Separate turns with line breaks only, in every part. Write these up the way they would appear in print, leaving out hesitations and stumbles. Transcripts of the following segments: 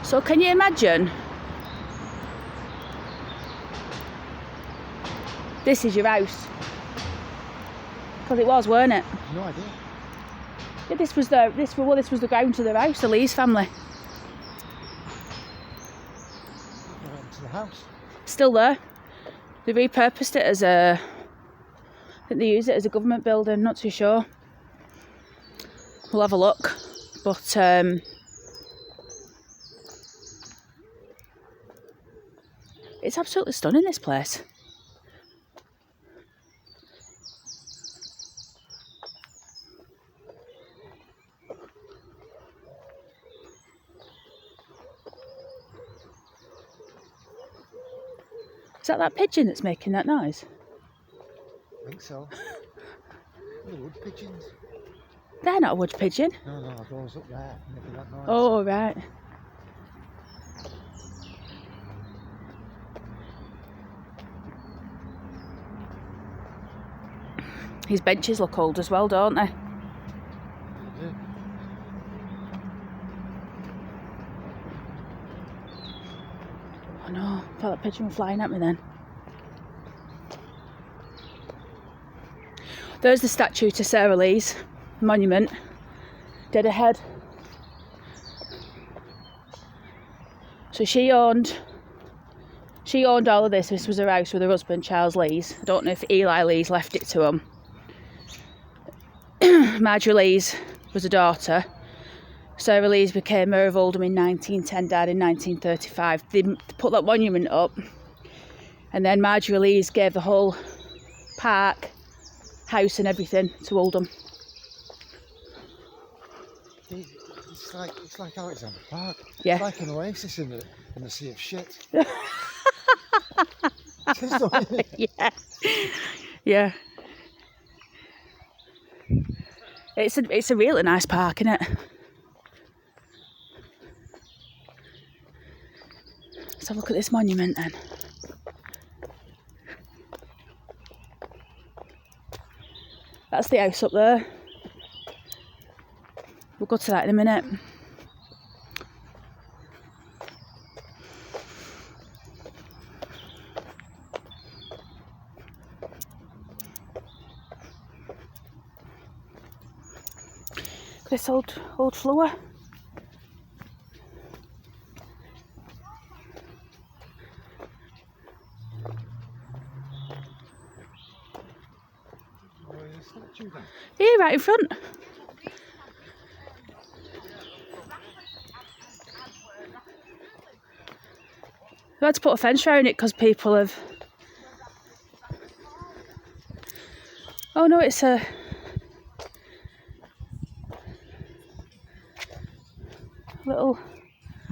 So can you imagine? This is your house. Because it was, weren't it?
No idea.
Yeah, this was the ground to their house, the Lees family.
What happened to the house?
Still there. They repurposed it as a... I think they use it as a government building, not too sure. We'll have a look. But it's absolutely stunning, this place. Is that pigeon that's making that noise?
I think so. The wood pigeons.
They're not a wood pigeon.
No, those up there making that noise.
Oh, right. These benches look old as well, don't they?
They do.
Oh no, I thought that pigeon was flying at me then. There's the statue to Sarah Lee's monument. Dead ahead. So she owned all of this. This was her house with her husband, Charles Lees. I don't know if Eli Lees left it to him. Marjory Lees was a daughter. Sarah Lees became Mayor of Oldham in 1910, died in 1935. They put that monument up, and then Marjory Lees gave the whole park, house and everything to Oldham.
It's like Alexander Park.
Yeah.
It's like an oasis in the sea of shit.
Yeah. It's a really nice park, isn't it? Let's have a look at this monument then. That's the house up there. We'll go to that in a minute. This old floor. Here, right in front. We had to put a fence around it because people have... Oh no, it's a... little...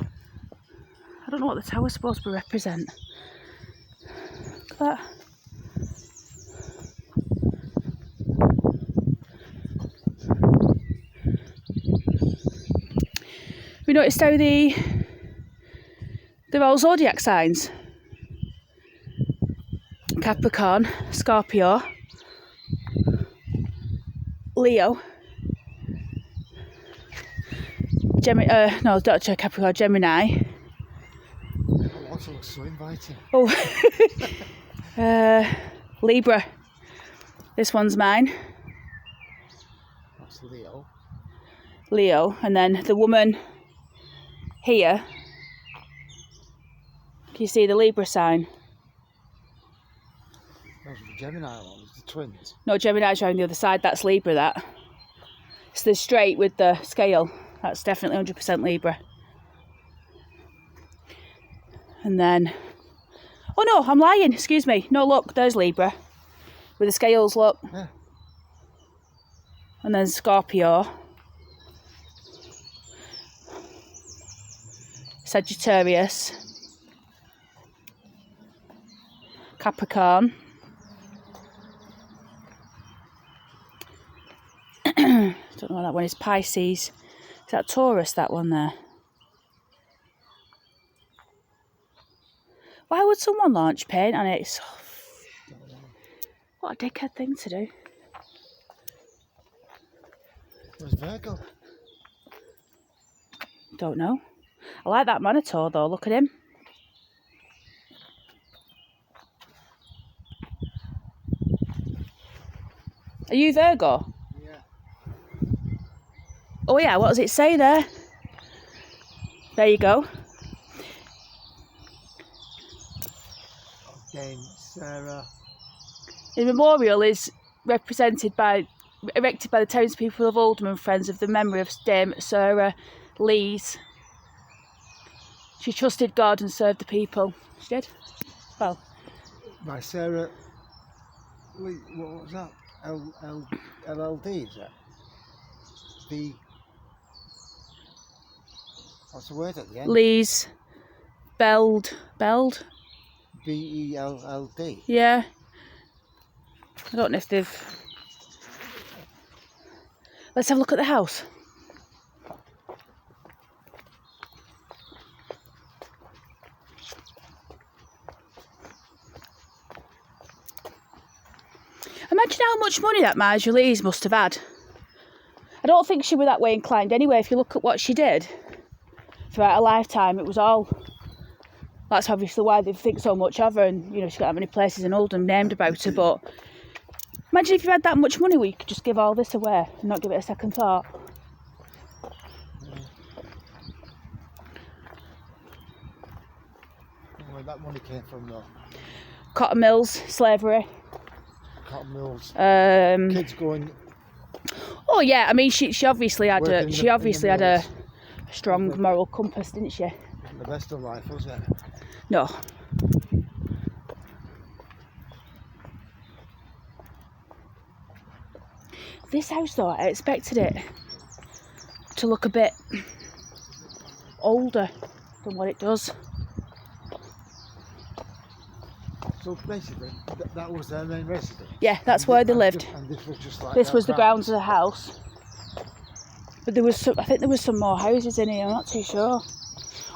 I don't know what the tower's supposed to represent. Look at that. We noticed how they're all zodiac signs. Capricorn, Scorpio, Leo, Gemini, no, don't check Capricorn, Gemini.
That also looks so inviting.
Oh, Libra. This one's mine.
That's Leo.
Leo, and then the woman here. Can you see the Libra sign?
Those are the Gemini ones, the twins.
No, Gemini's around the other side. That's Libra, that. It's the straight with the scale. That's definitely 100% Libra. And then... Oh no, I'm lying. Excuse me. No, look, there's Libra. With the scales, look.
Yeah.
And then Scorpio. Sagittarius. Capricorn. Don't know what that one is. Pisces. Is that Taurus, that one there? Why would someone launch paint on it? So... What a dickhead thing to do.
Where's Virgo?
Don't know. I like that monitor though, look at him. Are you Virgo?
Yeah.
Oh yeah, what does it say there? There you go.
Dame Sarah.
The memorial is erected by the townspeople of Oldham and friends of the memory of Dame Sarah Lees. She trusted God and served the people. She did? Well.
By Sarah Lee, what was that? LLD, is it? What's the word at the end?
Lees. Belled.
BELLD.
Yeah. I don't know if they've... Let's have a look at the house. Imagine how much money that Marjory Lees must have had. I don't think she was that way inclined anyway. If you look at what she did throughout her lifetime, it was all... That's obviously why they think so much of her, and you know, she's got that many places in Oldham named about her. But imagine if you had that much money where you could just give all this away and not give it a second thought.
Where that money came from though?
Cotton mills, slavery.
Cotton mills.
Kids
going.
Oh yeah, I mean she obviously had a strong
mills.
moral compass, didn't she?
The best of life, was it?
No. This house though, I expected it to look a bit older than what it does.
So basically, that was their main residence?
Yeah, that's where they lived.
And this was just like...
This was the grounds of the house. But there was I think there was some more houses in here, I'm not too sure.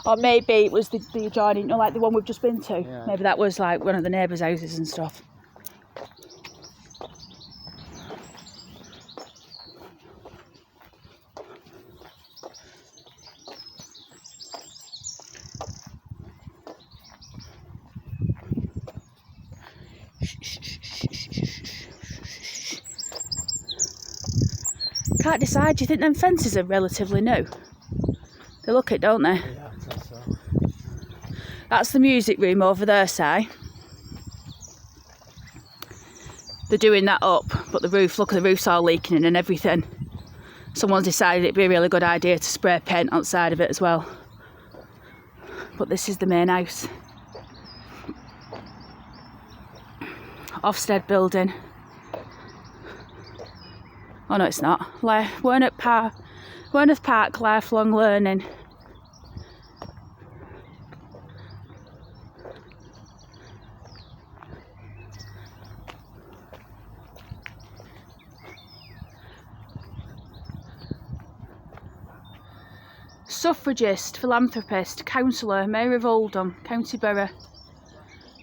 Or maybe it was the adjoining, you know, like the one we've just been to.
Yeah.
Maybe that was like one of the neighbours' houses and stuff. Can't decide. Do you think them fences are relatively new? They look it, don't they?
Yeah, I think so.
That's the music room over there, Si. They're doing that up, but the roof, look, the roof's all leaking in and everything. Someone's decided it'd be a really good idea to spray paint outside of it as well. But this is the main house. Ofsted building. Oh no, it's not. Werneth Park, lifelong learning. Suffragist, philanthropist, councillor, Mayor of Oldham, County Borough.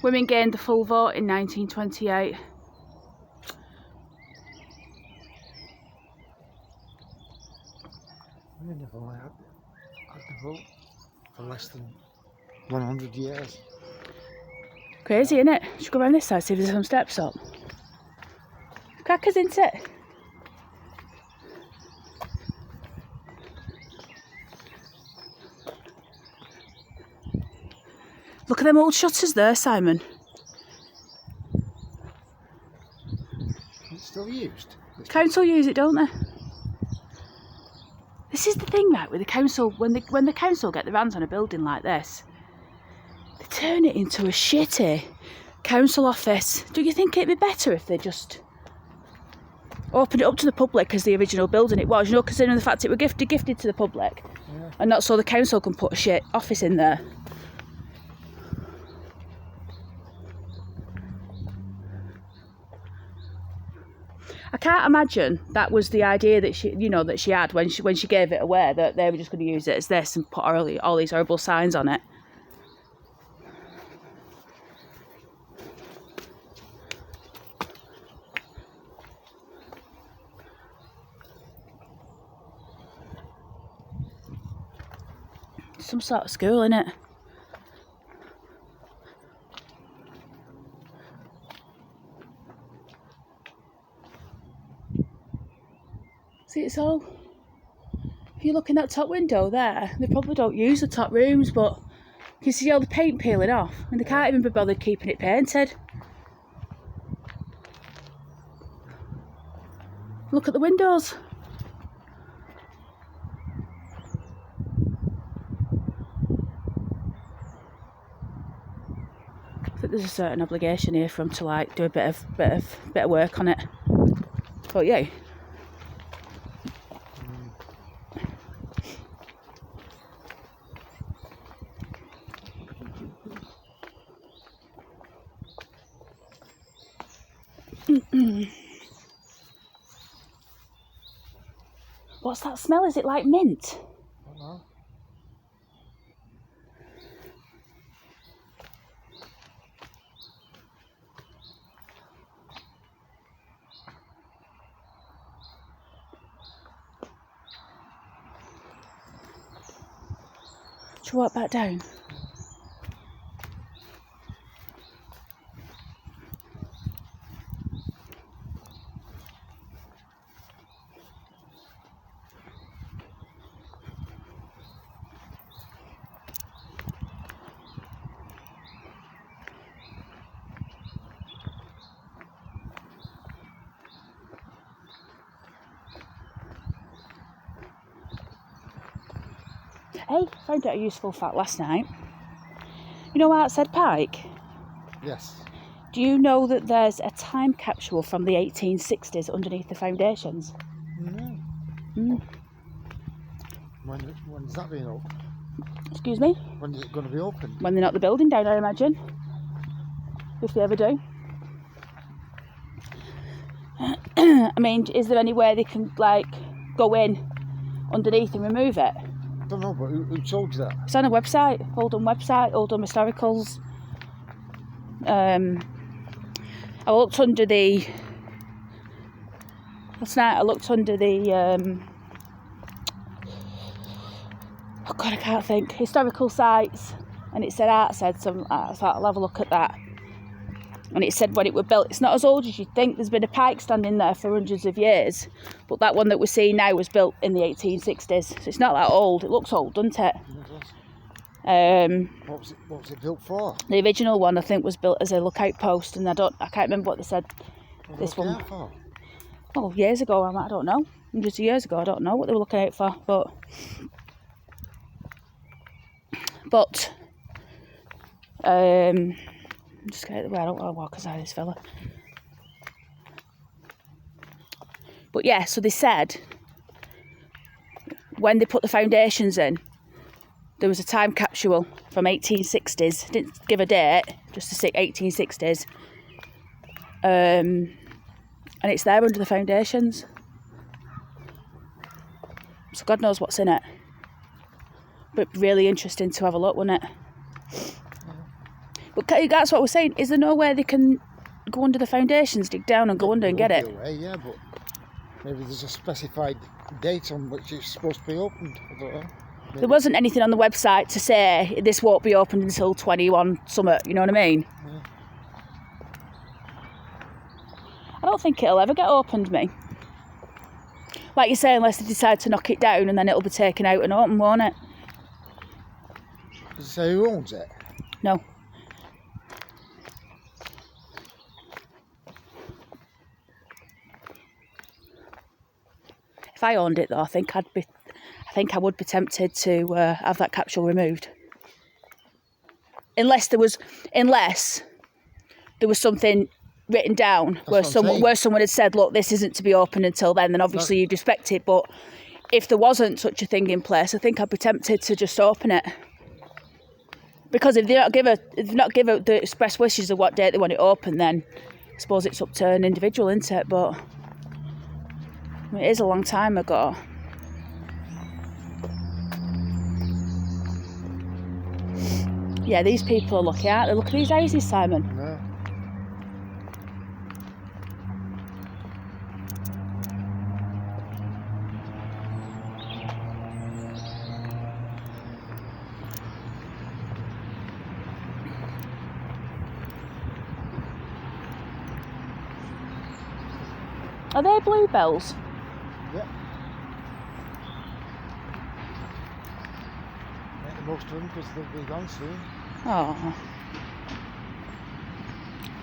Women gained the full vote in 1928.
Women have only had the vote for less than 100 years.
Crazy, isn't it? Should go around this side, see if there's some steps up. Crackers, isn't it? Look at them old shutters there, Simon.
It's still used.
Council use it, don't they? This is the thing, right, with the council. When the council get their hands on a building like this, they turn it into a shitty council office. Do you think it'd be better if they just opened it up to the public as the original building it was? You know, considering the fact it were gifted to the public,
Yeah.
and not so the council can put a shit office in there. I can't imagine that was the idea that she had when she gave it away, that they were just going to use it as this and put all these horrible signs on it. some sort of school, innit? See, it's all... If you look in that top window there, they probably don't use the top rooms, but you can see all the paint peeling off, and they can't even be bothered keeping it painted. Look at the windows. I think there's a certain obligation here for them to like do a bit of work on it. But yeah. What's that smell? Is it like mint?
I don't know.
Should we walk back down? Hey, found out a useful fact last night. You know outside Pike?
Yes.
Do you know that there's a time capsule from the 1860s underneath the foundations?
Mm. When's that being opened?
Excuse me?
When is it going to be opened?
When they knock the building down, I imagine. If they ever do. I mean, is there any way they can, like, go in underneath and remove it?
I don't know, but who told you that?
It's on a website, Oldham website, Oldham Historicals. I looked under the... Last night I looked under the... oh God, I can't think. Historical sites. And it said art said some... I thought I'll have a look at that. And it said when it was built, it's not as old as you'd think. There's been a pike standing there for hundreds of years. But that one that we're seeing now was built in the 1860s. So it's not that old. It looks old, doesn't it?
What was it built for?
The original one, I think, was built as a lookout post. And I can't remember what they said. This one.
For?
Oh, years ago, I don't know. Hundreds of years ago, I don't know what they were looking out for. But just get out of the way, I don't want to walk aside this fella. But yeah, so they said when they put the foundations in, there was a time capsule from 1860s. Didn't give a date, just to say 1860s. And it's there under the foundations. So God knows what's in it. But really interesting to have a look, wouldn't it? But that's what we're saying. Is there no way they can go under the foundations, dig down and go under and get it?
Yeah, but maybe there's a specified date on which it's supposed to be opened. I don't know. Maybe.
There wasn't anything on the website to say this won't be opened until 21 summer, you know what I mean?
Yeah.
I don't think it'll ever get opened, me. Like you say, unless they decide to knock it down and then it'll be taken out and open, won't it?
Does it say who owns it?
No. If I owned it though, I think I would be tempted to have that capsule removed. Unless there was something written down where someone had said, look, this isn't to be opened until then obviously you'd respect it. But if there wasn't such a thing in place, I think I'd be tempted to just open it. Because if they not give the express wishes of what date they want it open, then I suppose it's up to an individual, isn't it? But I mean, it is a long time ago. Yeah, these people are lucky, aren't they? Look at these houses, Simon.
No.
Are they bluebells?
Yeah. Make the most of them because they'll be gone soon.
Oh.